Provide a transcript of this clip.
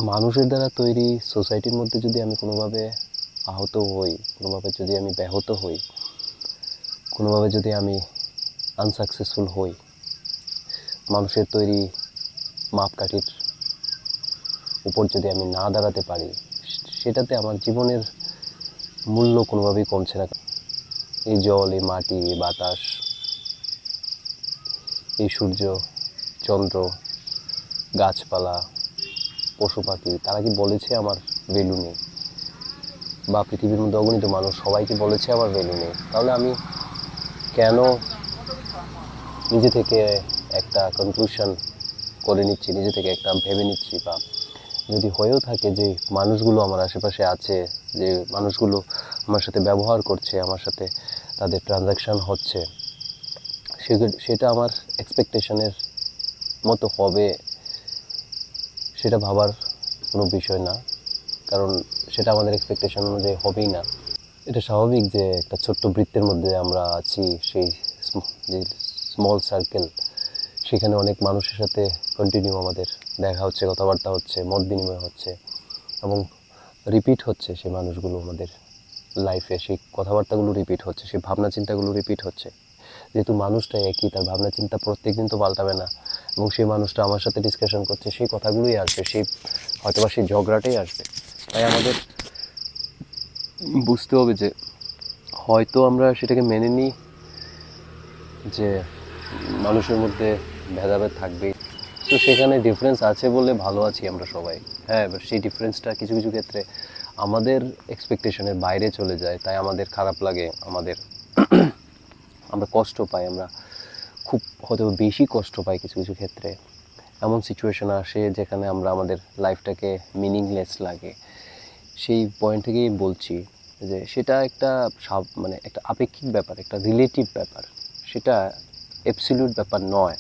মানুষের দ্বারা তৈরি সোসাইটির মধ্যে যদি আমি কোনোভাবে আহত হই, কোনোভাবে যদি আমি ব্যাহত হই, কোনোভাবে যদি আমি আনসাকসেসফুল হই, মানুষের তৈরি মাপকাঠির উপর যদি আমি না দাঁড়াতে পারি, সেটাতে আমার জীবনের মূল্য কোনোভাবেই কমছে না। এই জল, এই মাটি, এই বাতাস, এই সূর্য, চন্দ্র, গাছপালা, পশু পাখি, তারা কি বলেছে আমার ভ্যালু নেই? বা পৃথিবীর মধ্যে অগণিত মানুষ সবাইকে বলেছে আমার ভ্যালু নেই? তাহলে আমি কেন নিজে থেকে একটা কনক্লুশন করে নিচ্ছি, নিজে থেকে একটা ভেবে নিচ্ছি, বা যদি হয়েও থাকে যে মানুষগুলো আমার আশেপাশে আছে, যে মানুষগুলো আমার সাথে ব্যবহার করছে, আমার সাথে তাদের ট্রানজ্যাকশান হচ্ছে, সেটা আমার এক্সপেকটেশনের মতো হবে, সেটা ভাবার কোনো বিষয় না। কারণ সেটা আমাদের এক্সপেকটেশন অনুযায়ী হবেই না। এটা স্বাভাবিক যে একটা ছোট্ট বৃত্তের মধ্যে আমরা আছি, সেই যে স্মল সার্কেল, সেখানে অনেক মানুষের সাথে কন্টিনিউ আমাদের দেখা হচ্ছে, কথাবার্তা হচ্ছে, মত বিনিময় হচ্ছে, এবং রিপিট হচ্ছে সেই মানুষগুলো আমাদের লাইফে, সেই কথাবার্তাগুলো রিপিট হচ্ছে, সেই ভাবনা চিন্তাগুলো রিপিট হচ্ছে। যেহেতু মানুষটা একই, তার ভাবনা চিন্তা প্রত্যেক দিন তো পাল্টাবে না, এবং সেই মানুষটা আমার সাথে ডিসকাশন করছে, সেই কথাগুলোই আসবে, সেই হয়তোবা সেই ঝগড়াটাই আসবে। তাই আমাদের বুঝতে হবে যে হয়তো আমরা সেটাকে মেনে নিই যে মানুষের মধ্যে ভেদাভেদ থাকবেই, তো সেখানে ডিফারেন্স আছে বলে ভালো আছি আমরা সবাই। হ্যাঁ, এবার সেই ডিফারেন্সটা কিছু কিছু ক্ষেত্রে আমাদের এক্সপেকটেশনের বাইরে চলে যায়, তাই আমাদের খারাপ লাগে, আমরা কষ্ট পাই, আমরা খুব হয়তো বেশি কষ্ট পাই কিছু কিছু ক্ষেত্রে। এমন সিচুয়েশন আসে যেখানে আমরা আমাদের লাইফটাকে মিনিংলেস লাগে। সেই পয়েন্ট থেকেই বলছি যে সেটা একটা মানে একটা আপেক্ষিক ব্যাপার, একটা রিলেটিভ ব্যাপার, সেটা অ্যাবসলিউট ব্যাপার নয়।